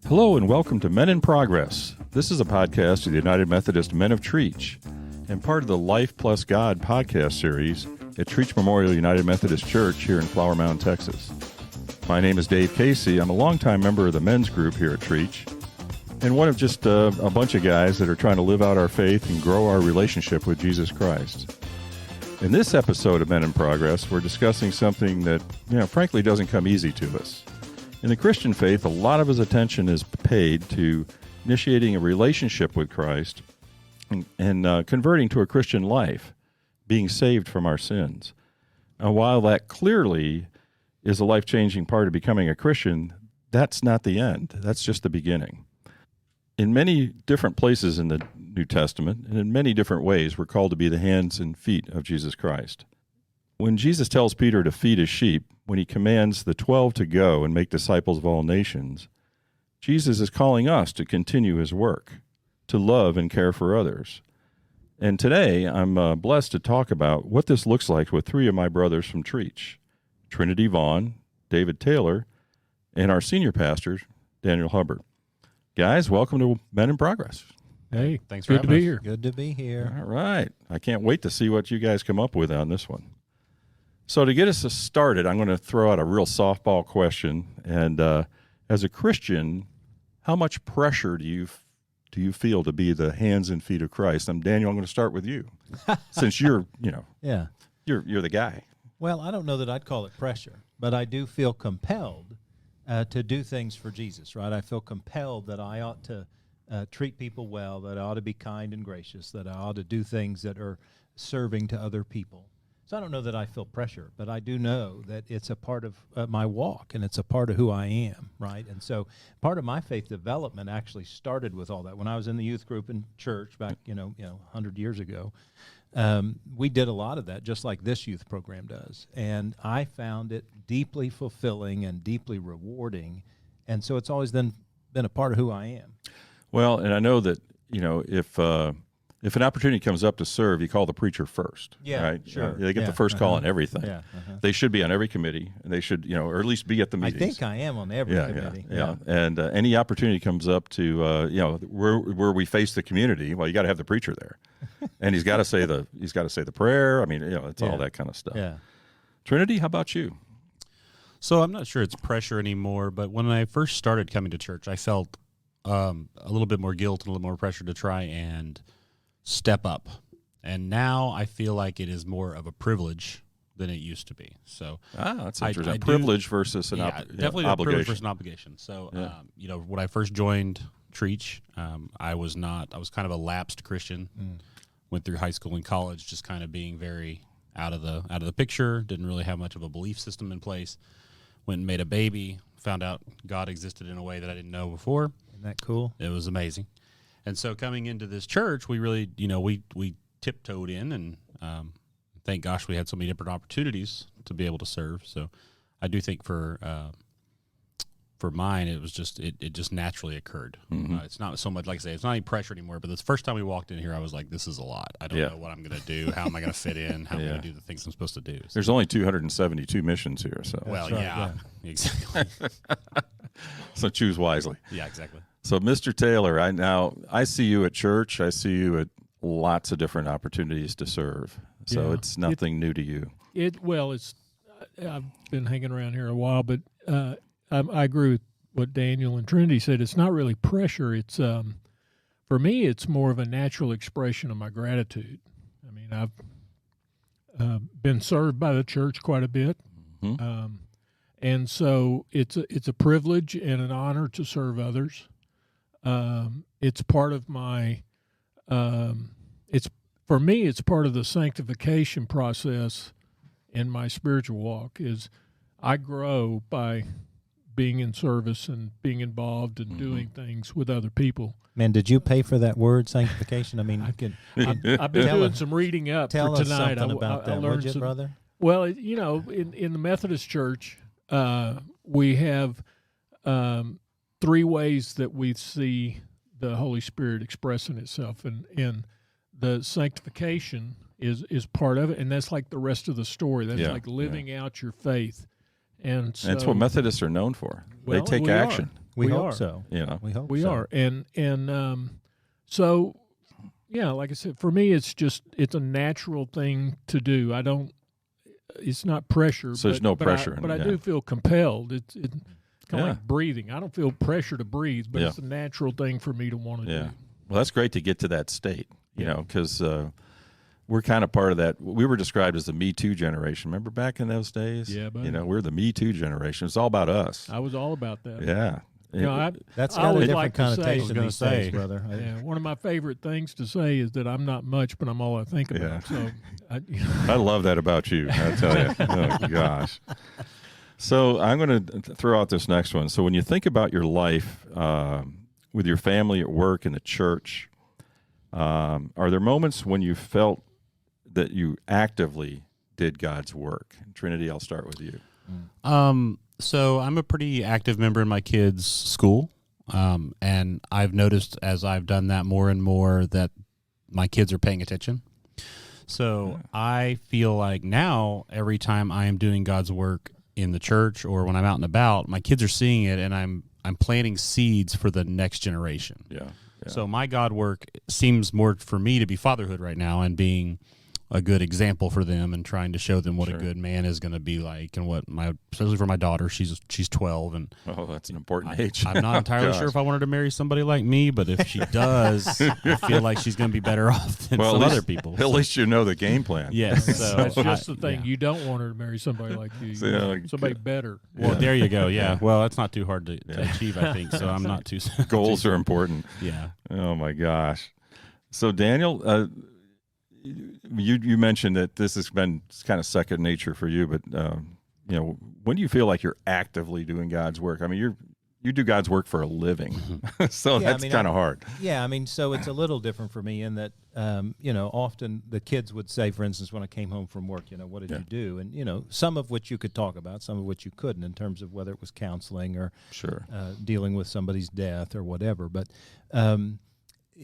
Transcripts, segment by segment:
Hello and welcome to Men in Progress. This is a podcast of the United Methodist Men of Trietsch and part of the Life Plus God podcast series at Trietsch Memorial United Methodist Church here in Flower Mound, Texas. My name is Dave Casey. I'm a longtime member of the men's group here at Trietsch and one of just a bunch of guys that are trying to live out our faith and grow our relationship with Jesus Christ. In this episode of Men in Progress, we're discussing something that, frankly doesn't come easy to us. In the Christian faith, a lot of his attention is paid to initiating a relationship with Christ and converting to a Christian life, being saved from our sins. And while that clearly is a life-changing part of becoming a Christian, that's not the end. That's just the beginning. In many different places in the New Testament, and in many different ways, we're called to be the hands and feet of Jesus Christ. When Jesus tells Peter to feed his sheep, when he commands the 12 to go and make disciples of all nations, Jesus is calling us to continue his work, to love and care for others. And today, I'm blessed to talk about what this looks like with three of my brothers from Trietsch, Trinity Vaughn, David Taylor, and our senior pastor, Daniel Humbert. Guys, welcome to Men in Progress. Hey, thanks for having us. here. Good to be here. All right. I can't wait to see what you guys come up with on this one. So to get us started, I'm going to throw out a real softball question. And as a Christian, how much pressure do you feel to be the hands and feet of Christ? Daniel, I'm going to start with you, since you're you're the guy. Well, I don't know that I'd call it pressure, but I do feel compelled to do things for Jesus, right? I feel compelled that I ought to treat people well, that I ought to be kind and gracious, that I ought to do things that are serving to other people. So I don't know that I feel pressure, but I do know that it's a part of my walk, and it's a part of who I am, right? And so part of my faith development actually started with all that. When I was in the youth group in church back, 100 years ago, we did a lot of that, just like this youth program does. And I found it deeply fulfilling and deeply rewarding. And so it's always been a part of who I am. Well, and I know that, if an opportunity comes up to serve, you call the preacher first. Yeah, right? sure. They get the first call on everything. Yeah, They should be on every committee, and they should, or at least be at the meetings. I think I am on every committee. Yeah. And any opportunity comes up to, where we face the community, well, you got to have the preacher there, and he's got to say the prayer. I mean, it's all that kind of stuff. Yeah. Trinity, how about you? So I'm not sure it's pressure anymore, but when I first started coming to church, I felt a little bit more guilt and a little more pressure to try and step up. And now I feel like it is more of a privilege than it used to be. So that's interesting. Privilege versus an definitely obligation. A privilege versus an obligation. So when I first joined Trietsch, I was kind of a lapsed Christian. Went through high school and college just kind of being very out of the picture, didn't really have much of a belief system in place. Went and made a baby, found out God existed in a way that I didn't know before. Isn't that cool? It was amazing. And so coming into this church, we really, we tiptoed in, and thank gosh we had so many different opportunities to be able to serve. So I do think for mine, it was just it just naturally occurred. Mm-hmm. It's not so much, like I say, it's not any pressure anymore. But the first time we walked in here, I was like, this is a lot. I don't know what I'm going to do. How am I going to fit in? How am I going to do the things I'm supposed to do? So, there's only 272 missions here, so exactly. So choose wisely. Yeah, exactly. So, Mr. Taylor, I see you at church. I see you at lots of different opportunities to serve. So it's nothing new to you. I've been hanging around here a while, but I agree with what Daniel and Trinity said. It's not really pressure. It's for me, it's more of a natural expression of my gratitude. I mean, I've been served by the church quite a bit. Mm-hmm. And so it's a privilege and an honor to serve others. It's part of my, for me, it's part of the sanctification process in my spiritual walk. Is I grow by being in service and being involved and doing things with other people. Man, did you pay for that word, sanctification? I mean, I've been doing some reading up for tonight. Tell us something about that, would you, brother? Well, in the Methodist Church, we have three ways that we see the Holy Spirit expressing itself, and the sanctification is part of it, and that's like the rest of the story. That's like living out your faith. And so, that's what Methodists are known for. They take action. We hope are. so. You know, We hope We so. are, and so yeah, like I said, for me, it's a natural thing to do. It's not pressure. So there's no pressure in but it, I yeah. do feel compelled. It's kind of Yeah. like breathing. I don't feel pressure to breathe, but Yeah. it's a natural thing for me to want to yeah. do. Well, that's great to get to that state, you know, because we're kind of part of that. We were described as the Me Too generation. Remember back in those days? Yeah, buddy. You know, we're the Me Too generation. It's all about us. I was all about that. Yeah. You know, That's I got a always different like to say- connotation I was these gonna days, say. brother. Yeah, one of my favorite things to say is that I'm not much, but I'm all I think about. Yeah. So, I love that about you. I tell you. Oh, gosh. So I'm going to throw out this next one. So when you think about your life with your family at work and the church, are there moments when you felt that you actively did God's work? Trinity, I'll start with you. So I'm a pretty active member in my kids' school, and I've noticed as I've done that more and more that my kids are paying attention. So I feel like now every time I am doing God's work in the church or when I'm out and about, my kids are seeing it, and I'm planting seeds for the next generation. Yeah. So my God work seems more for me to be fatherhood right now and being a good example for them and trying to show them what Sure. a good man is going to be like, and what especially for my daughter, she's 12, and Oh, that's an important age. I'm not entirely Gosh. sure if I want her to marry somebody like me, but if she does, I feel like she's going to be better off than Well, some at least, other people. At least you know the game plan. Yes. So that's just the thing. yeah. You don't want her to marry somebody like you. So, yeah, like, somebody better. Well, Yeah. there you go. Yeah. Yeah. Well, that's not too hard to Yeah. achieve, I think. So I'm not too. Goals are important. Yeah. Oh my gosh. So Daniel, you mentioned that this has been kind of second nature for you, but you know, when do you feel like you're actively doing God's work? I mean, you do God's work for a living, so Yeah, I that's mean, kind of hard. Yeah, I mean, so it's a little different for me in that, you know, often the kids would say, for instance, when I came home from work, you know, what did you do? And, you know, some of which you could talk about, some of which you couldn't in terms of whether it was counseling or Sure. dealing with somebody's death or whatever. But,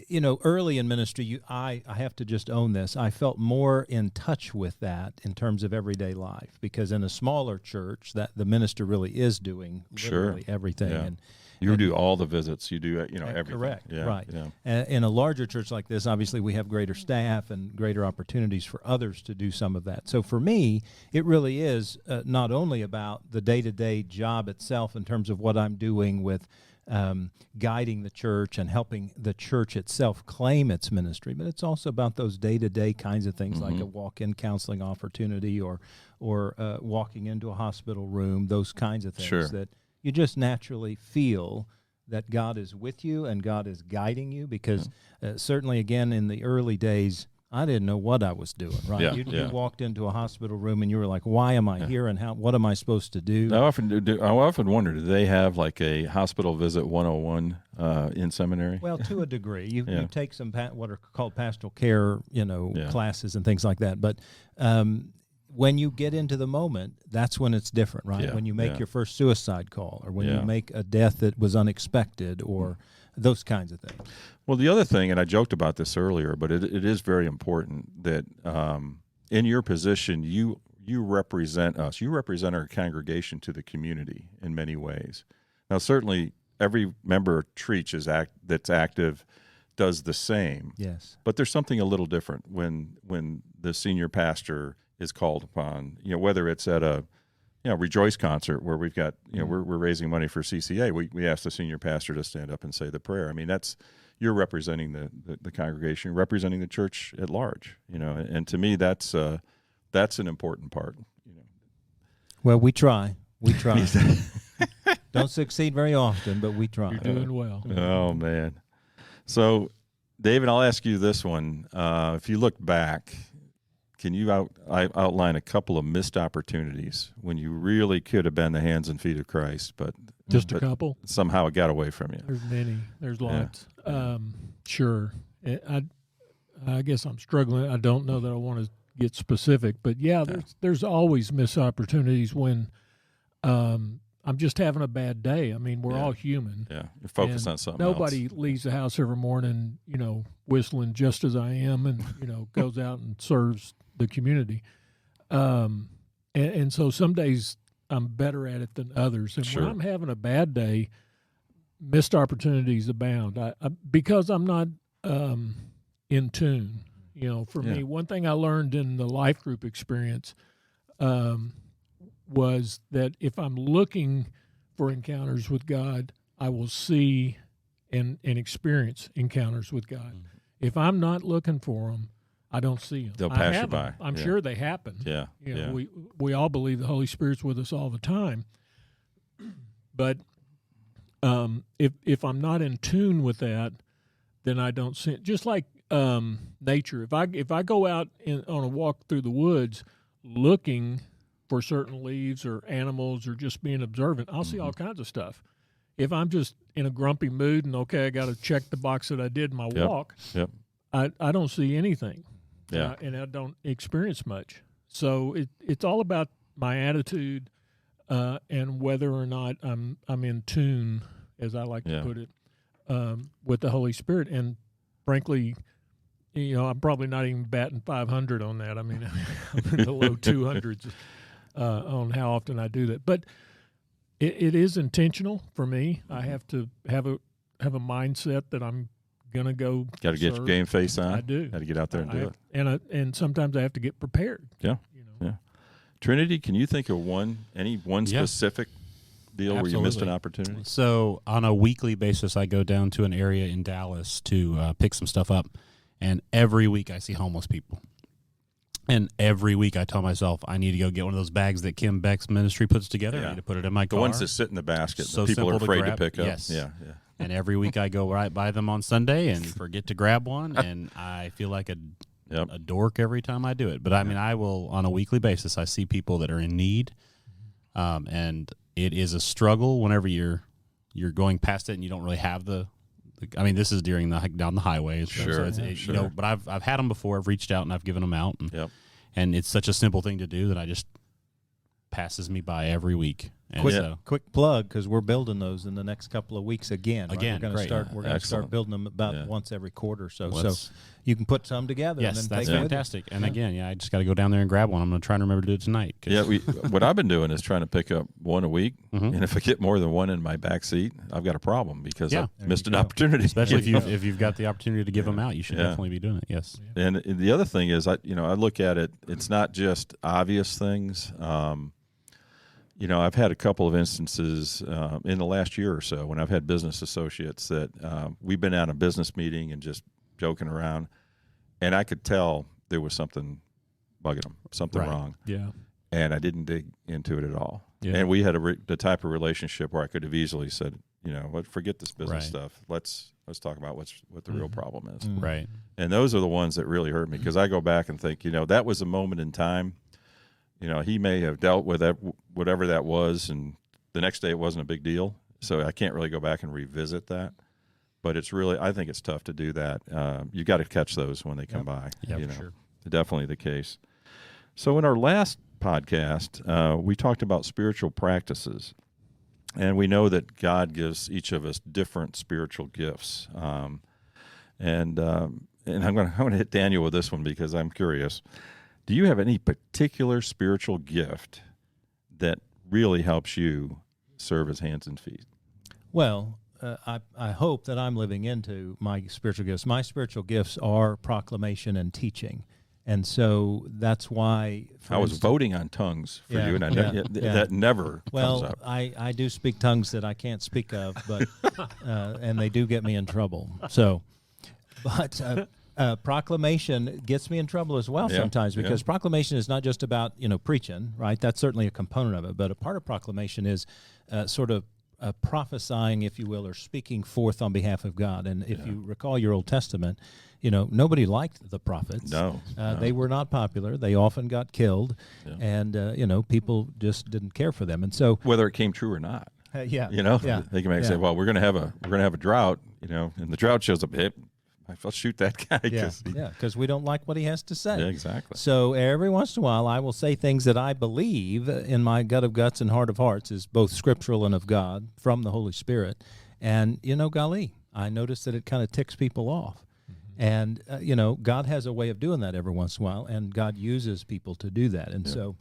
you know, early in ministry, I have to just own this. I felt more in touch with that in terms of everyday life, because in a smaller church, that the minister really is doing literally everything. Yeah. And You do all the visits. You do, you know, everything. correct, Yeah, right. Yeah. In a larger church like this, obviously we have greater staff and greater opportunities for others to do some of that. So for me, it really is not only about the day-to-day job itself in terms of what I'm doing with guiding the church and helping the church itself claim its ministry, but it's also about those day-to-day kinds of things like a walk-in counseling opportunity or walking into a hospital room, those kinds of things Sure. that you just naturally feel that God is with you and God is guiding you, because certainly, again, in the early days, I didn't know what I was doing, right? Yeah, You yeah. walked into a hospital room and you were like, why am I here and what am I supposed to do? I often wonder, do they have like a hospital visit 101 in seminary? Well, to a degree. You Yeah. take some what are called pastoral care, you know, Yeah. classes and things like that. But when you get into the moment, that's when it's different, right? Yeah, When you make yeah. your first suicide call, or when Yeah. you make a death that was unexpected, or those kinds of things. Well, the other thing, and I joked about this earlier, but it is very important that in your position, you represent us. You represent our congregation to the community in many ways. Now, certainly, every member of Trietsch that's active does the same. Yes. But there's something a little different when the senior pastor is called upon. You know, whether it's at a Rejoice concert where we've got, you know, we're raising money for CCA. We ask the senior pastor to stand up and say the prayer. I mean, you're representing the congregation, representing the church at large. You know, and to me, that's an important part. You know, Well, we try. We try. Don't succeed very often, but we try. You're doing well. Oh man. So, David, I'll ask you this one. If you look back, can you outline a couple of missed opportunities when you really could have been the hands and feet of Christ, but Just a couple. somehow it got away from you? There's many. There's lots. Sure. I guess I'm struggling. I don't know that I want to get specific, but yeah, there's always missed opportunities when I'm just having a bad day. I mean, we're all human. Yeah, you're focused And on something nobody else. leaves the house every morning, you know, whistling just as I am, and you know, goes out and serves the community. And so some days I'm better at it than others. And Sure. when I'm having a bad day, missed opportunities abound. Because I'm not in tune. For me, one thing I learned in the life group experience was that if I'm looking for encounters with God, I will see and experience encounters with God. Mm-hmm. If I'm not looking for them, I don't see them. They'll pass you by. I'm sure they happen. Yeah. We all believe the Holy Spirit's with us all the time. But if I'm not in tune with that, then I don't see it. Just like nature. If I go out on a walk through the woods looking for certain leaves or animals or just being observant, I'll see all kinds of stuff. If I'm just in a grumpy mood and, okay, I got to check the box that I did in my walk, I don't see anything. And I don't experience much. So it's all about my attitude and whether or not I'm in tune, as I like to put it, with the Holy Spirit. And frankly, I'm probably not even batting 500 on that. I mean, I'm in the low 200s on how often I do that. But it is intentional for me. I have to have a mindset that I'm gonna go. Got to get your game face on. I do. Got to get out there and do it. And sometimes I have to get prepared. Yeah. Yeah. Trinity, can you think of any one specific deal where you missed an opportunity? So on a weekly basis, I go down to an area in Dallas to pick some stuff up, and every week I see homeless people. And every week I tell myself I need to go get one of those bags that Kim Beck's ministry puts together. I need to put it in my car. The ones that sit in the basket so that people are afraid to to pick up. Yes. Yeah. And every week I go right by them on Sunday and forget to grab one, and I feel like a dork every time I do it. But I mean, I will, on a weekly basis, I see people that are in need, and it is a struggle whenever you're going past it and you don't really have I mean, this is during down the highway. Sure. So but I've had them before. I've reached out and I've given them out. And it's such a simple thing to do that I just passes me by every week. And quick plug, because we're building those in the next couple of weeks again. Right? We're going to start building them about once every quarter or so. So you can put some together. Yes, and then that's fantastic. And again, I just got to go down there and grab one. I'm going to try and remember to do it tonight. What I've been doing is trying to pick up one a week, and if I get more than one in my back seat, I've got a problem because I missed an opportunity. Especially if you've got the opportunity to give them out, you should definitely be doing it. Yes. Yeah. And the other thing is, I look at it. It's not just obvious things. I've had a couple of instances in the last year or so when I've had business associates that we've been at a business meeting and just joking around, and I could tell there was something bugging them, something wrong. Yeah. And I didn't dig into it at all. Yeah. And we had the type of relationship where I could have easily said, forget this business stuff. Let's talk about what the real problem is. Mm-hmm. Right. And those are the ones that really hurt me because I go back and think, that was a moment in time. He may have dealt with that, whatever that was, and the next day it wasn't a big deal. So I can't really go back and revisit that. But I think it's tough to do that. You got to catch those when they come by. Yeah, for sure. Definitely the case. So in our last podcast, we talked about spiritual practices. And we know that God gives each of us different spiritual gifts. And I'm going to hit Daniel with this one because I'm curious. Do you have any particular spiritual gift that really helps you serve as hands and feet? Well, I hope that I'm living into my spiritual gifts. My spiritual gifts are proclamation and teaching. And so that's why... I was voting on tongues for you, and that never comes up. I do speak tongues that I can't speak of, but and they do get me in trouble. So, but... proclamation gets me in trouble as well sometimes because proclamation is not just about preaching, right? That's certainly a component of it, but a part of proclamation is sort of prophesying, if you will, or speaking forth on behalf of God. And if you recall your Old Testament, nobody liked the prophets. No. They were not popular. They often got killed, and people just didn't care for them. And so whether it came true or not, they can say, "Well, we're going to have a drought," and the drought shows up. Hey, I'll shoot that guy. Because we don't like what he has to say. Yeah, exactly. So every once in a while, I will say things that I believe in my gut of guts and heart of hearts is both scriptural and of God from the Holy Spirit. And, golly, I notice that it kind of ticks people off. And, God has a way of doing that every once in a while, and God uses people to do that. And so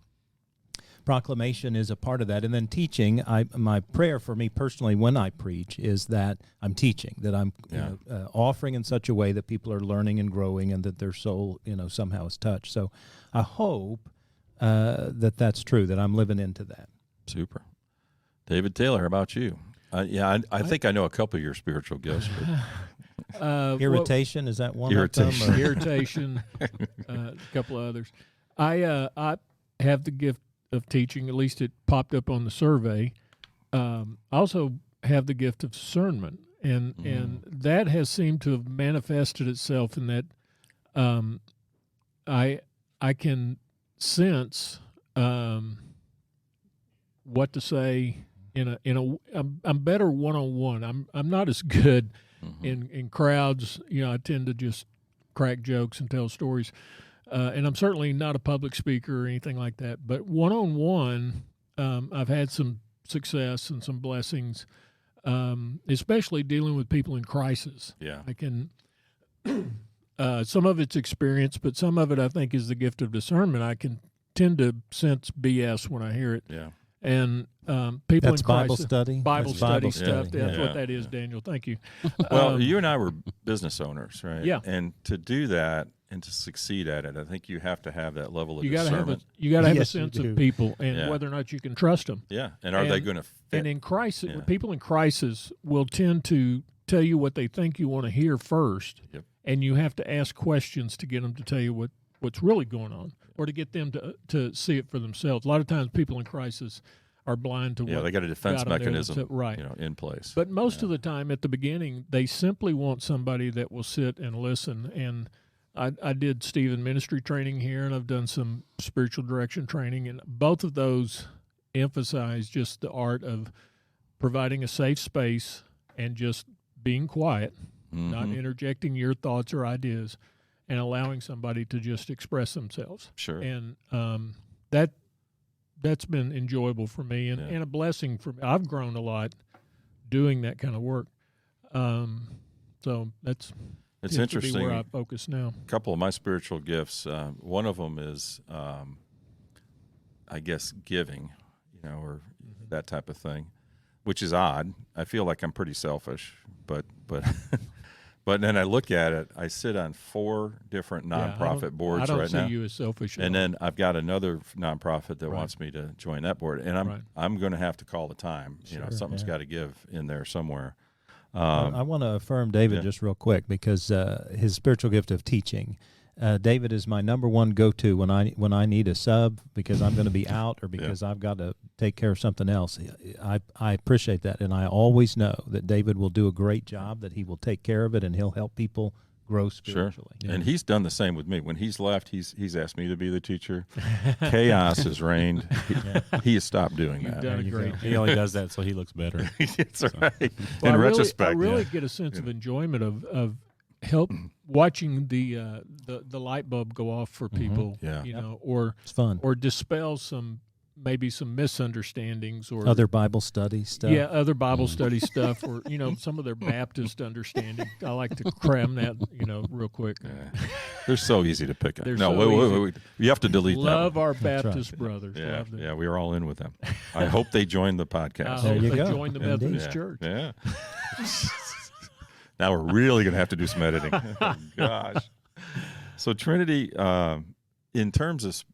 proclamation is a part of that. And then teaching, my prayer for me personally when I preach is that I'm teaching, that I'm offering in such a way that people are learning and growing and that their soul, somehow is touched. So I hope that's true, that I'm living into that. Super. David Taylor, how about you? I think I know a couple of your spiritual gifts. But irritation, is that one irritation. of them? Irritation, a couple of others. I have the gift of teaching, at least it popped up on the survey. I also have the gift of discernment, and that has seemed to have manifested itself in that I can sense what to say I'm better one-on-one. I'm not as good in crowds. I tend to just crack jokes and tell stories. And I'm certainly not a public speaker or anything like that. But one-on-one, I've had some success and some blessings, especially dealing with people in crisis. Yeah. I can some of it's experience, but some of it I think is the gift of discernment. I can tend to sense BS when I hear it. Yeah. And people that's in Bible crisis, study? Bible That's study Bible stuff. study. That's Yeah. what that is, Daniel. Thank you. Well, you and I were business owners, right? Yeah. And to do that and to succeed at it, I think you have to have that level of You got to have discernment. you got to have Yes, a you sense do. of people and Yeah. whether or not you can trust them. Yeah. And are they And- going to fit? And in crisis, Yeah. people in crisis will tend to tell you what they think you want to hear first, Yep. and you have to ask questions to get them to tell you what's really going on, or to get them to see it for themselves. A lot of times, people in crisis are blind to what They got a defense got 'em there mechanism, right. in place. But most of the time at the beginning, they simply want somebody that will sit and listen. And I did Stephen ministry training here, and I've done some spiritual direction training, and both of those emphasize just the art of providing a safe space and just being quiet, not interjecting your thoughts or ideas, and allowing somebody to just express themselves. Sure. And that's been enjoyable for me and a blessing for me. I've grown a lot doing that kind of work. So that's It's to interesting. be where I focus now. A couple of my spiritual gifts. One of them is, I guess, giving, or that type of thing, which is odd. I feel like I'm pretty selfish, but but then I look at it. I sit on 4 different nonprofit boards I don't right see now, you as selfish. and then I've got another nonprofit that Right. wants me to join that board, and I'm going to have to call the time. Something's got to give in there somewhere. I want to affirm David just real quick because his spiritual gift of teaching. David is my number one go-to when I need a sub because I'm going to be out or because I've got to take care of something else. I appreciate that, and I always know that David will do a great job, that he will take care of it, and he'll help people grow spiritually. Sure. And he's done the same with me. When he's left, he's asked me to be the teacher. Chaos has reigned. He has stopped doing You've that. done a great job. He only does that so he looks better. That's right. Well, In I retrospect, really get a sense of enjoyment of help watching the light bulb go off for people. Yeah. Or It's fun. or dispel some misunderstandings or Other Bible study stuff. Yeah, other Bible study stuff, or some of their Baptist understanding. I like to cram that, real quick. they're so easy to pick up. They're No, so wait. You have to delete Love that. our Baptist brothers. Yeah, Love them. yeah, we are all in with them. I hope they join the I podcast. There hope you they go. join the Indeed. Methodist Church. Yeah. Now we're really going to have to do some editing. Oh, gosh. So Trinity, in terms of,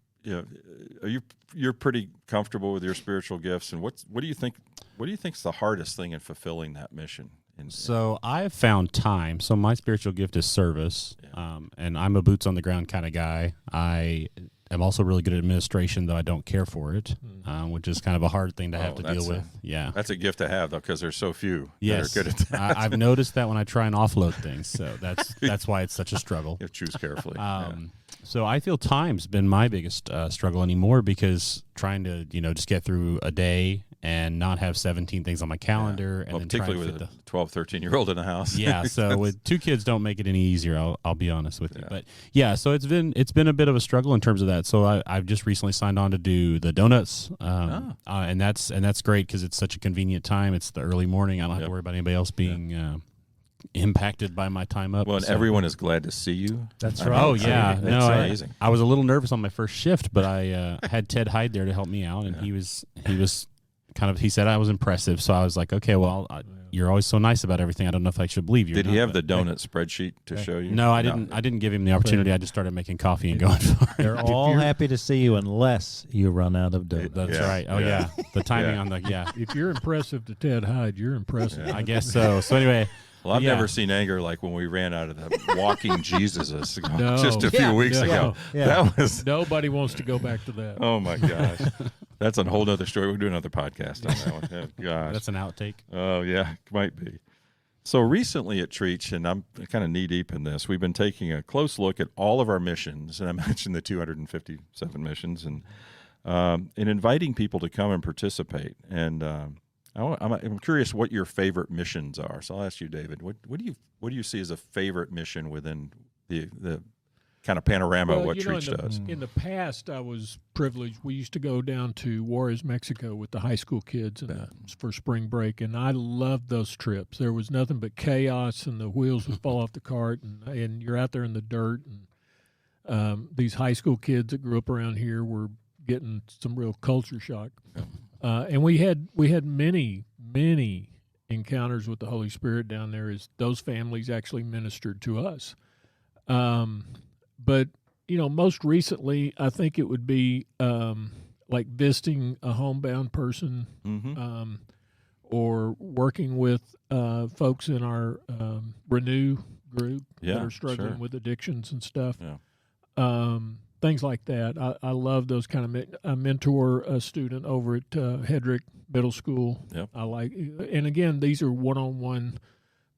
you're pretty comfortable with your spiritual gifts, and what do you think? What do you think's the hardest thing in fulfilling that mission? So I've found time. So my spiritual gift is service, and I'm a boots on the ground kind of guy. I am also really good at administration, though I don't care for it, which is kind of a hard thing to have to deal with. That's a gift to have, though, because there's so few Yes, that are good at that. I've noticed that when I try and offload things, so that's why it's such a struggle. You have to choose carefully. So I feel time's been my biggest struggle anymore, because trying to just get through a day and not have 17 things on my calendar, and then particularly with a 12, 13-year-old in the house. Yeah, so with 2 kids, don't make it any easier. I'll be honest with you, but yeah, so it's been a bit of a struggle in terms of that. So I've just recently signed on to do the donuts, and that's great because it's such a convenient time. It's the early morning. I don't have to worry about anybody else being impacted by my time up. Well, and everyone is glad to see you. That's I mean, right. Oh yeah, That's amazing. I was a little nervous on my first shift, but I had Ted Hyde there to help me out, and he was he said I was impressive, so I was like, okay, well, you're always so nice about everything. I don't know if I should believe you. Did he have the donut spreadsheet to show you? No, I didn't. I didn't give him the opportunity. I just started making coffee and going for it. They're all happy to see you unless you run out of donuts. That's Yeah. right. Oh yeah, the timing on the If you're impressive to Ted Hyde, you're impressive. I guess so. So anyway. Well, I've Yeah. never seen anger like when we ran out of the walking Jesuses No. just a few weeks no. ago. Yeah. That was, Nobody wants to go back to that. oh my gosh. That's a whole other story. We'll do another podcast on that one. Oh, gosh. That's an outtake. Oh, yeah, might be. So recently at Trietsch, and I'm kind of knee-deep in this, we've been taking a close look at all of our missions, and I mentioned the 257 missions, and inviting people to come and participate. And I'm curious what your favorite missions are. So I'll ask you, David, what do you see as a favorite mission within the kind of panorama of what Trietsch does? In the past, I was privileged. We used to go down to Juarez, Mexico with the high school kids for spring break, and I loved those trips. There was nothing but chaos, and the wheels would fall off the cart, and you're out there in the dirt. And these high school kids that grew up around here were getting some real culture shock. And we had many encounters with the Holy Spirit down there as those families actually ministered to us. But, most recently, I think it would be like visiting a homebound person or working with folks in our Renew group that are struggling with addictions and stuff. Yeah. Things like that. I love those kind of I mentor a student over at Hedrick Middle School. Yep. And again, these are one-on-one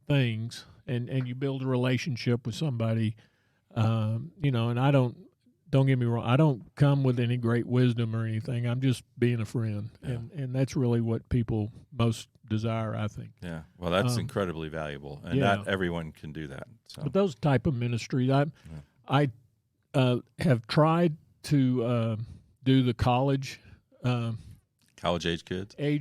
things, and you build a relationship with somebody. And I don't get me wrong, I don't come with any great wisdom or anything. I'm just being a friend, and that's really what people most desire, I think. Yeah, well, that's incredibly valuable, and not everyone can do that. So. But those type of ministries, I have tried to do the college College-age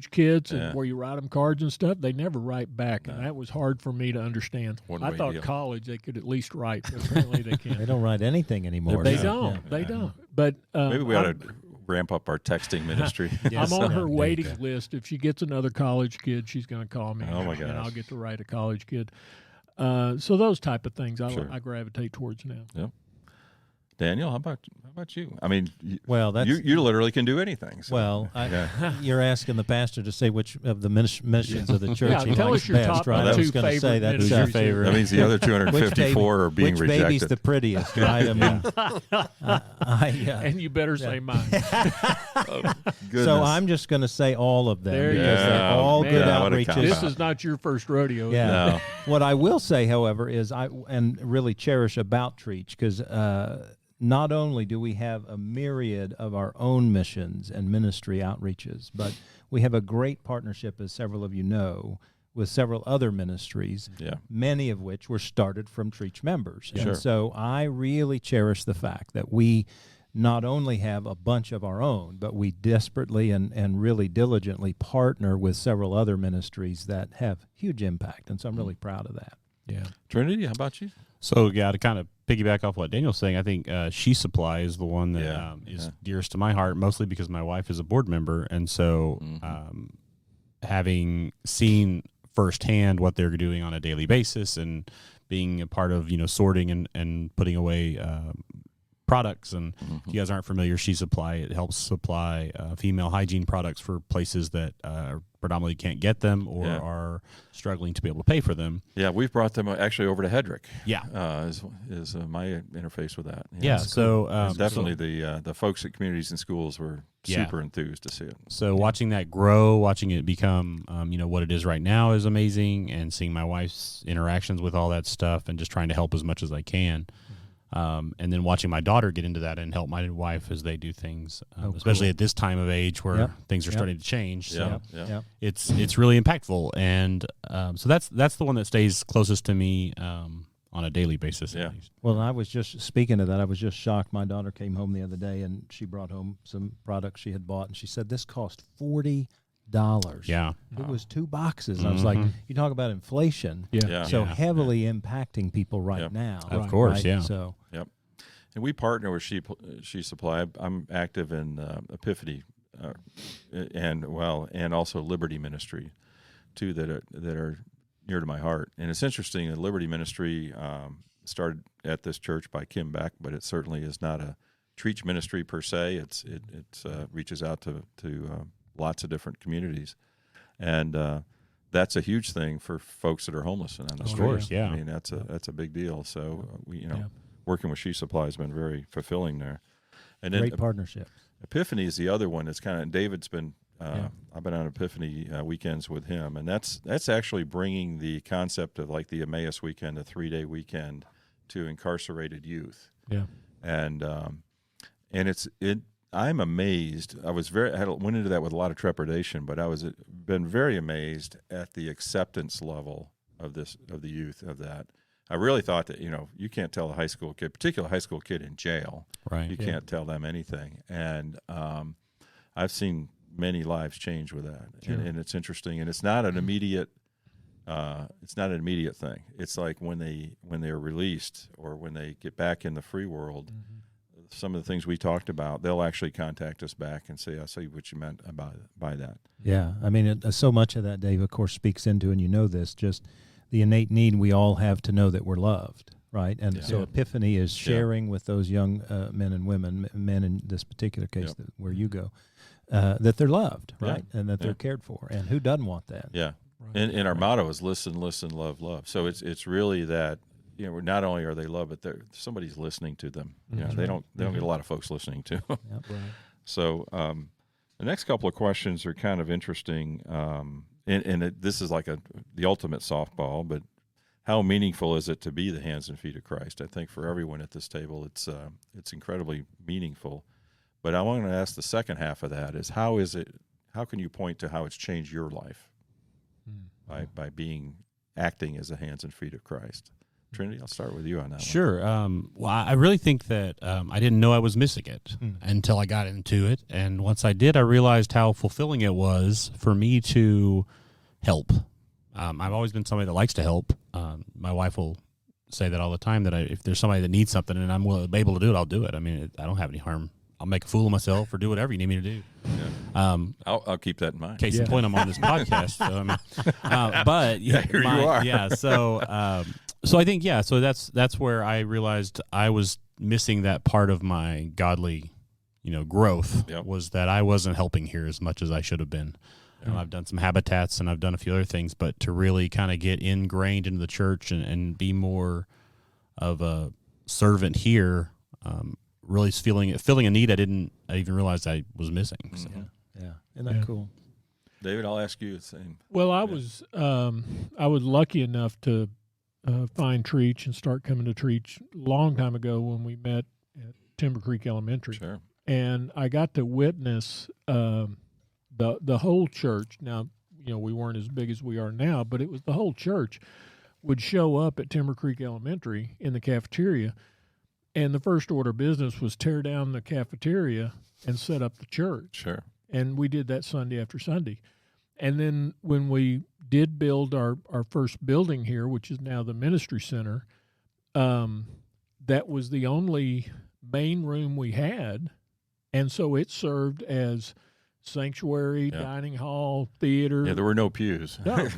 kids? and where you write them cards and stuff. They never write back, and that was hard for me to understand. I thought college they could at least write, but apparently they can't. They don't write anything anymore. They don't. They don't. But maybe we ought to ramp up our texting ministry. I'm on her waiting list. If she gets another college kid, she's going to call me. Oh, my gosh. And I'll get to write a college kid. So those type of things I gravitate towards now. Yep. Daniel, how about you? I mean, well, you literally can do anything. So. Well, you're asking the pastor to say which of the missions of the church Yeah, he tell likes us your best, top right? I was two going to say favorite that's Who's your favorite? That means the other 254 are being which rejected. baby's the prettiest, right? I mean, And you better say mine. so I'm just going to say all of them. There you because go. they're all Man, good what a outreaches. cop-out. This is not your first rodeo. Yeah. No. What I will say, however, is I really cherish about Trietsch because not only do we have a myriad of our own missions and ministry outreaches, but we have a great partnership, as several of you know, with several other ministries, many of which were started from Trietsch members. Sure. And so I really cherish the fact that we not only have a bunch of our own, but we desperately and really diligently partner with several other ministries that have huge impact. And so I'm really proud of that. Yeah. Trinity, how about you? So, to kind of piggyback off what Daniel's saying, I think She Supply is the one that is dearest to my heart, mostly because my wife is a board member. And so having seen firsthand what they're doing on a daily basis and being a part of, sorting and putting away products. And if you guys aren't familiar, She Supply, it helps supply female hygiene products for places that predominantly can't get them or are struggling to be able to pay for them. Yeah, we've brought them actually over to Hedrick. Yeah. Is my interface with that. Yeah, so definitely the folks at Communities and Schools were super enthused to see it. So watching that grow, watching it become, what it is right now is amazing, and seeing my wife's interactions with all that stuff and just trying to help as much as I can. And then watching my daughter get into that and help my wife as they do things, especially at this time of age where things are starting to change. So it's really impactful. And so that's the one that stays closest to me on a daily basis. Yeah. At least. Well, I was just speaking of that. I was just shocked. My daughter came home the other day and she brought home some products she had bought, and she said this cost $40. Yeah. It was 2 boxes. I was like, you talk about inflation. So heavily impacting people right now. Of course, right? yeah. So And we partner with She Supply. I'm active in Epiphany, and also Liberty Ministry, too, that are near to my heart. And it's interesting that Liberty Ministry started at this church by Kim Beck, but it certainly is not a Trietsch ministry per se. It reaches out to lots of different communities, and that's a huge thing for folks that are homeless and on the street. Of course, yeah. I mean, that's a big deal. So we working with She Supply has been very fulfilling there. And then great partnership. Epiphany is the other one. It's kind of David's been. I've been on Epiphany weekends with him, and that's actually bringing the concept of like the Emmaus weekend, a 3-day weekend, to incarcerated youth. Yeah, and I'm amazed. I went into that with a lot of trepidation, but been very amazed at the acceptance level of the youth of that. I really thought that you can't tell a high school kid, particularly a high school kid in jail, right? You can't tell them anything, and I've seen many lives change with that, and it's interesting, and it's not an immediate. It's not an immediate thing. It's like when they're released or when they get back in the free world. Some of the things we talked about, they'll actually contact us back and say, "I see what you meant by that." Yeah, I mean, so much of that, Dave, of course, speaks into, and just the innate need we all have to know that we're loved, right? And so Epiphany is sharing with those young men and women, men in this particular case where you go, that they're loved, right, and that they're cared for, and who doesn't want that? Yeah, right. And our motto is listen, love, love. So it's really that. Not only are they loved, but somebody's listening to them. They don't get a lot of folks listening to them. Yep. Right. So the next couple of questions are kind of interesting, this is like the ultimate softball. But how meaningful is it to be the hands and feet of Christ? I think for everyone at this table, it's incredibly meaningful. But I want to ask the second half of that is how can you point to how it's changed your life by acting as the hands and feet of Christ? Trinity, I'll start with you on that Sure. Well, I really think that I didn't know I was missing it until I got into it. And once I did, I realized how fulfilling it was for me to help. I've always been somebody that likes to help. My wife will say that all the time, that if there's somebody that needs something and I'm able to do it, I'll do it. I mean, I don't have any harm. I'll make a fool of myself or do whatever you need me to do. Yeah. I'll keep that in mind. Case in point, I'm on this podcast. So, but here you are. Yeah. So I think, so that's where I realized I was missing that part of my godly, growth, was that I wasn't helping here as much as I should have been. I've done some habitats and I've done a few other things, but to really kind of get ingrained into the church and be more of a servant here, really filling a need I didn't even realize I was missing. So. Yeah. Isn't that cool? David, I'll ask you the same. Well, I was lucky enough to find Trietsch and start coming to Trietsch a long time ago when we met at Timber Creek Elementary. Sure. And I got to witness the whole church. Now, we weren't as big as we are now, but it was the whole church would show up at Timber Creek Elementary in the cafeteria, and the first order of business was tear down the cafeteria and set up the church. Sure. And we did that Sunday after Sunday. And then when we did build our first building here, which is now the ministry center, that was the only main room we had. And so it served as sanctuary, dining hall, theater. Yeah, there were no pews. No.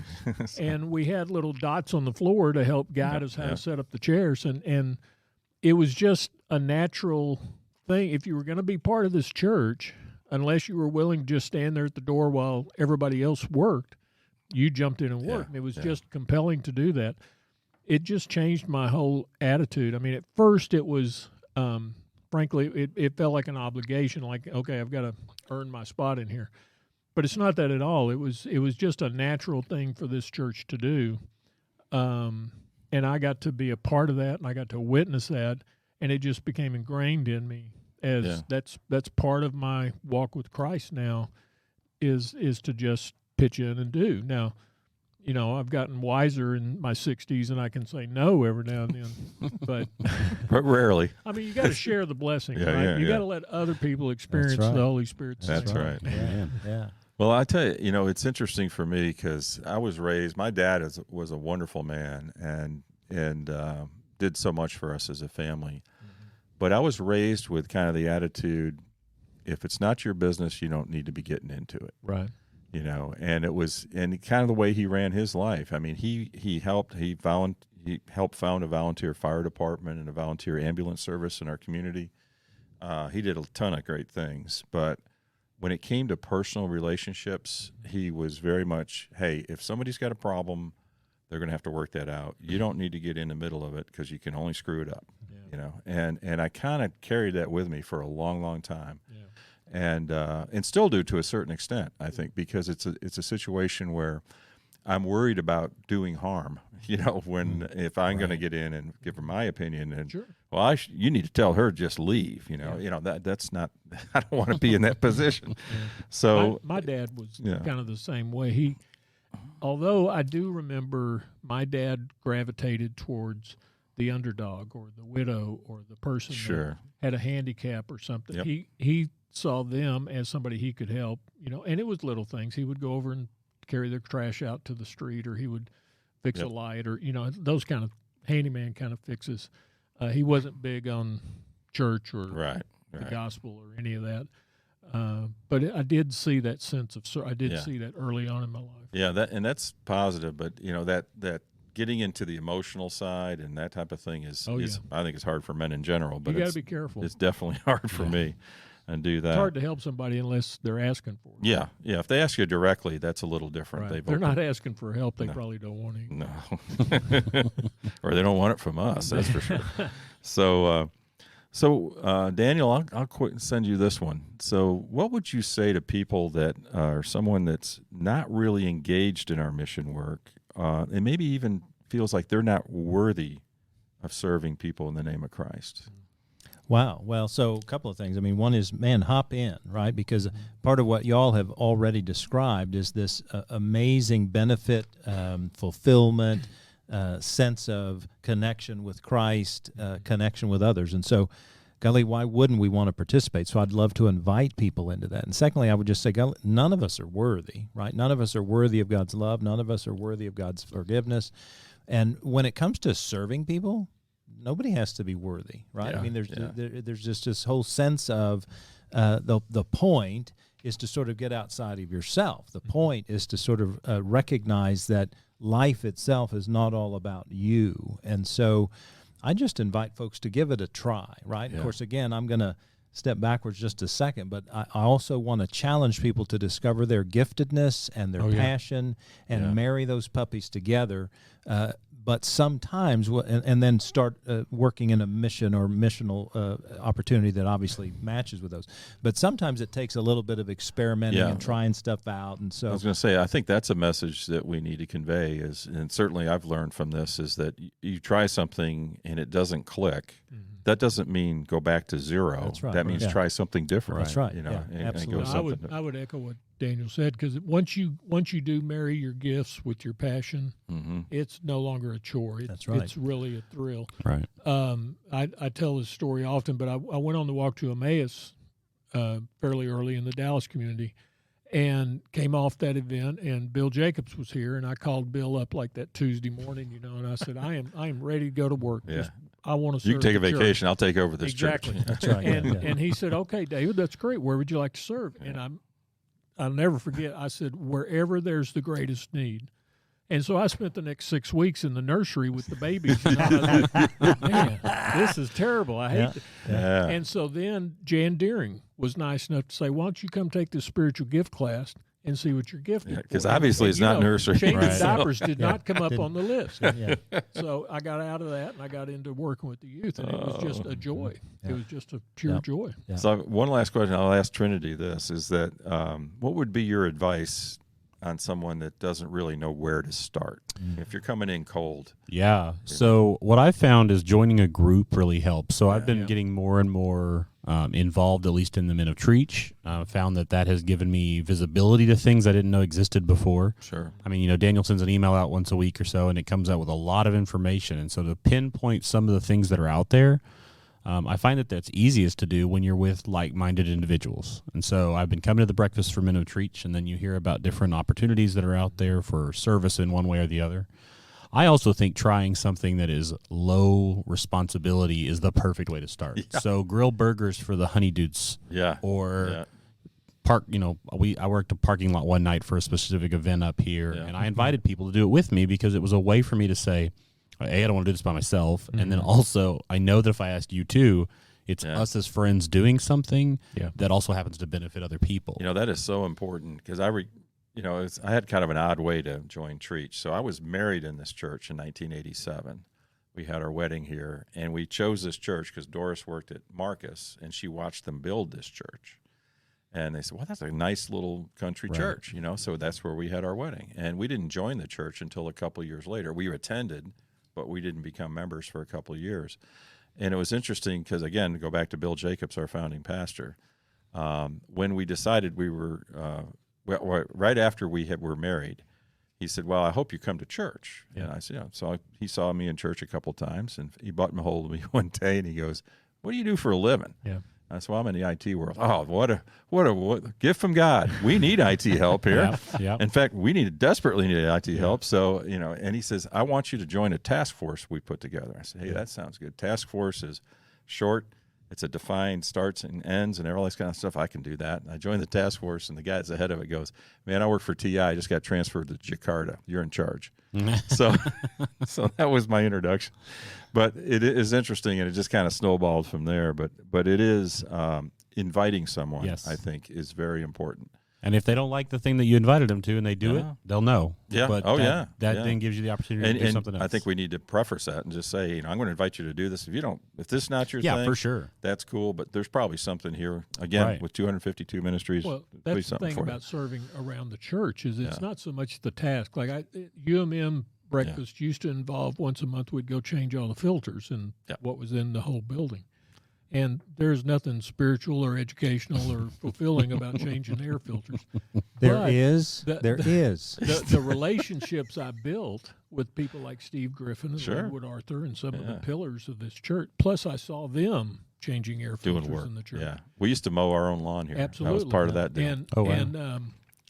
And we had little dots on the floor to help guide us how to set up the chairs. And it was just a natural thing. If you were going to be part of this church, unless you were willing to just stand there at the door while everybody else worked, you jumped in and worked. And it was just compelling to do that. It just changed my whole attitude. I mean, at first it was, frankly, it felt like an obligation, like, okay, I've got to earn my spot in here. But it's not that at all. It was just a natural thing for this church to do. And I got to be a part of that, and I got to witness that, and it just became ingrained in me as that's part of my walk with Christ now, is to just pitch in and do. Now, I've gotten wiser in my 60s, and I can say no every now and then, but rarely. I mean, you got to share the blessing, right? You got to let other people experience the Holy Spirit. That's right. Yeah. Well, I tell you, it's interesting for me because I was raised. My dad was a wonderful man and did so much for us as a family. But I was raised with kind of the attitude, if it's not your business, you don't need to be getting into it. Right. And it was, and kind of the way he ran his life. I mean, he helped found a volunteer fire department and a volunteer ambulance service in our community. He did a ton of great things, but when it came to personal relationships, he was very much, hey, if somebody's got a problem, they're going to have to work that out. You don't need to get in the middle of it because you can only screw it up. And I kind of carried that with me for a long, long time. And still do to a certain extent, I think, because it's a situation where I'm worried about doing harm. If I'm going to get in and give her my opinion, and you need to tell her just leave. That's not. I don't want to be in that position. So my dad was kind of the same way. Although I do remember my dad gravitated towards the underdog or the widow or the person that had a handicap or something. Yep. He saw them as somebody he could help, and it was little things. He would go over and carry their trash out to the street, or he would fix a light, or, those kind of handyman kind of fixes. He wasn't big on church or the gospel or any of that. But I did see that sense of, I did see that early on in my life. Yeah, that's positive. But that getting into the emotional side and that type of thing is I think it's hard for men in general. But you got to be careful. It's definitely hard for me, and do that. It's hard to help somebody unless they're asking for it. Yeah. If they ask you directly, that's a little different. Right. They're not asking for help. They probably don't want it. No, or they don't want it from us. That's for sure. So, Daniel, I'll send you this one. So what would you say to people that are someone that's not really engaged in our mission work and maybe even feels like they're not worthy of serving people in the name of Christ? Wow. Well, so a couple of things. I mean, one is, hop in, right? Because part of what y'all have already described is this amazing benefit, fulfillment, sense of connection with Christ, connection with others. And so, golly, why wouldn't we want to participate? So I'd love to invite people into that. And secondly, I would just say, golly, none of us are worthy, right? None of us are worthy of God's love. None of us are worthy of God's forgiveness. And when it comes to serving people, nobody has to be worthy, right? I mean, there's just this whole sense of the point is to sort of get outside of yourself. The point is to sort of recognize that life itself is not all about you. And so I just invite folks to give it a try, right? Of course, again, I'm going to step backwards just a second, but I also want to challenge people to discover their giftedness and their passion and marry those puppies together. But sometimes, and then start working in a mission or missional opportunity that obviously matches with those. But sometimes it takes a little bit of experimenting and trying stuff out. And so I was going to say, I think that's a message that we need to convey and certainly I've learned from this, is that you try something and it doesn't click. Mm-hmm. That doesn't mean go back to zero. That's right. That means try something different. That's right. Absolutely. I would echo what Daniel said, because once you do marry your gifts with your passion, it's no longer a chore. That's right. It's really a thrill. Right. I tell this story often, but I went on the walk to Emmaus fairly early in the Dallas community, and came off that event, and Bill Jacobs was here, and I called Bill up like that Tuesday morning, and I said, I am ready to go to work. Yeah. I want to serve. You can take a the vacation. church. I'll take over this exactly. church. That's right. And he said, okay, David, that's great. Where would you like to serve? And I'll never forget, I said, wherever there's the greatest need. And so I spent the next 6 weeks in the nursery with the babies. And I was like, man, this is terrible. I hate it. Yeah. And so then Jan Deering was nice enough to say, why don't you come take this spiritual gift class and see what you're gifted for. Because obviously it's not nursery. Changing diapers did not come up on the list. So I got out of that, and I got into working with the youth, and it was just a joy. It was just a pure joy. So one last question I'll ask Trinity this, is that what would be your advice on someone that doesn't really know where to start if you're coming in cold? Yeah. So what I found is joining a group really helps. So I've been getting more and more involved, at least in the Men of Trietsch. Found that has given me visibility to things I didn't know existed before. Sure. I mean, Daniel sends an email out once a week or so, and it comes out with a lot of information. And so to pinpoint some of the things that are out there, I find that that's easiest to do when you're with like-minded individuals. And so I've been coming to the Breakfast for Men of Trietsch, and then you hear about different opportunities that are out there for service in one way or the other. I also think trying something that is low responsibility is the perfect way to start. Yeah. So grill burgers for the honey dudes. Yeah. Or park, I worked a parking lot one night for a specific event up here, and I invited people to do it with me because it was a way for me to say, A, I don't want to do this by myself, and then also I know that if I asked you too, it's us as friends doing something that also happens to benefit other people. That is so important because I had kind of an odd way to join Trietsch. So I was married in this church in 1987. We had our wedding here, and we chose this church because Doris worked at Marcus, and she watched them build this church. And they said, well, that's a nice little country church, so that's where we had our wedding. And we didn't join the church until a couple of years later. We attended, but we didn't become members for a couple of years. And it was interesting because, again, to go back to Bill Jacobs, our founding pastor, when we decided we were right after we were married, he said, well, I hope you come to church. Yeah. And I said, yeah. So he saw me in church a couple of times, and he buttoned hold of me one day, and he goes, what do you do for a living? Yeah. I said, well, I'm in the IT world. Oh, what a gift from God. We need IT help here. In fact, we desperately need IT help. So, and he says, I want you to join a task force we put together. I said, hey, that sounds good. Task force is short. It's a defined starts and ends and all this kind of stuff. I can do that. And I joined the task force, and the guy that's the head of it goes, man, I work for TI. I just got transferred to Jakarta. You're in charge. So that was my introduction. But it is interesting, and it just kind of snowballed from there. But it is inviting someone, I think, is very important. And if they don't like the thing that you invited them to and they do it, they'll know. Yeah. But that then gives you the opportunity to do something else. I think we need to preface that and just say, I'm going to invite you to do this. If this is not your thing, for sure, that's cool. But there's probably something here, again, with 252 ministries. Well, that's the thing about serving around the church is it's not so much the task. Like UMM breakfast used to involve once a month we'd go change all the filters and what was in the whole building. And there's nothing spiritual or educational or fulfilling about changing air filters. There is. The relationships I built with people like Steve Griffin and Linwood Arthur and some of the pillars of this church, plus I saw them changing air filters in the church. Yeah, we used to mow our own lawn here. Absolutely. That was part of that deal.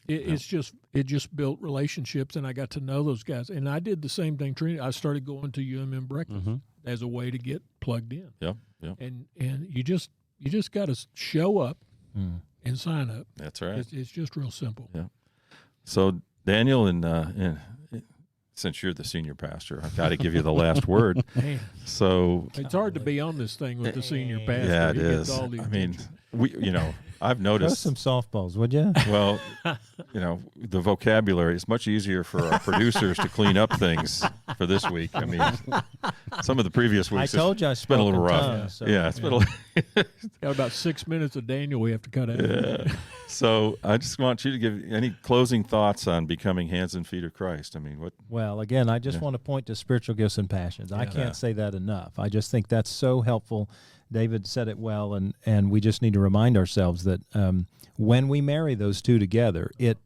It just built relationships, and I got to know those guys. And I did the same thing. Trinity, I started going to UMM breakfast as a way to get plugged in. Yeah. And you just got to show up and sign up. That's right. It's just real simple. Yeah. So Daniel, and since you're the senior pastor, I've got to give you the last word. Man, so it's hard to be on this thing with the senior pastor. Yeah, it he is. Gets all the attention. I've noticed. Throw some softballs, would you? Well, the vocabulary is much easier for our producers to clean up things for this week. I mean, some of the previous weeks. I told you it's been a little rough. It's been a little. Got about 6 minutes of Daniel we have to cut out. Yeah. So I just want you to give any closing thoughts on becoming hands and feet of Christ. I mean, what? Well, again, I just want to point to spiritual gifts and passions. I can't say that enough. I just think that's so helpful. David said it well, and we just need to remind ourselves that when we marry those two together, it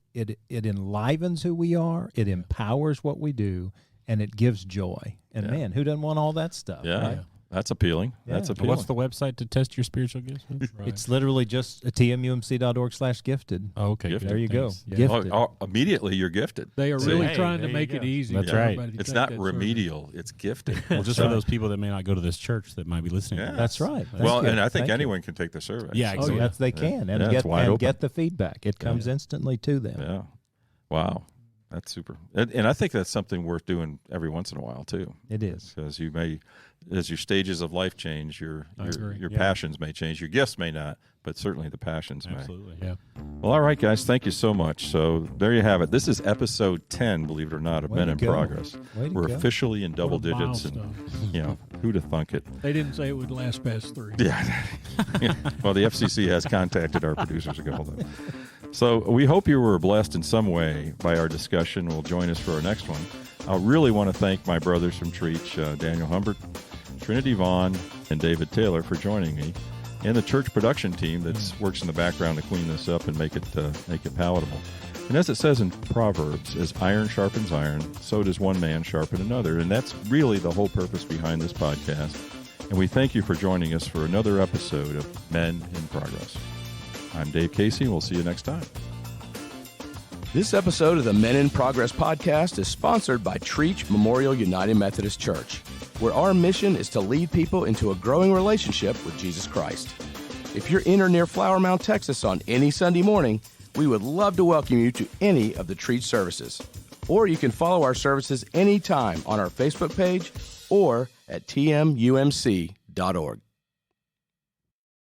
enlivens who we are, it empowers what we do, and it gives joy. And man, who doesn't want all that stuff? Yeah. Right? That's appealing. Yeah. That's appealing. What's the website to test your spiritual gifts? Right. It's literally just tmumc.org/gifted. Oh, okay. Gifted. There you go. Yeah. Gifted. Immediately you're gifted. They are really trying to make it easy. That's for right. everybody to It's take not that remedial. It's gifted. Well, just for those people that may not go to this church that might be listening. Yeah. That's right. And I think anyone can take the survey. Yeah, exactly. Yes, they can, and get the feedback. It comes instantly to them. Yeah. Wow. That's super. And I think that's something worth doing every once in a while, too. It is. Because you may, as your stages of life change, your passions may change. Your gifts may not, but certainly the passions may. Absolutely. Yeah. Well, all right, guys. Thank you so much. So there you have it. This is episode 10, believe it or not, of Men in Progress. We're officially in double digits. And, who'd have thunk it? They didn't say it would last past 3. Yeah. Well, the FCC has contacted our producers a couple of them. So we hope you were blessed in some way by our discussion. Will join us for our next one. I really want to thank my brothers from Trietsch, Daniel Humbert, Trinity Vaughn, and David Taylor for joining me, and the church production team that works in the background to clean this up and make it palatable. And as it says in Proverbs, as iron sharpens iron, so does one man sharpen another. And that's really the whole purpose behind this podcast, And we thank you for joining us for another episode of Men in Progress. I'm Dave Casey, and we'll see you next time. This episode of the Men in Progress podcast is sponsored by Trietsch Memorial United Methodist Church, where our mission is to lead people into a growing relationship with Jesus Christ. If you're in or near Flower Mound, Texas on any Sunday morning, we would love to welcome you to any of the Trietsch services. Or you can follow our services anytime on our Facebook page or at tmumc.org.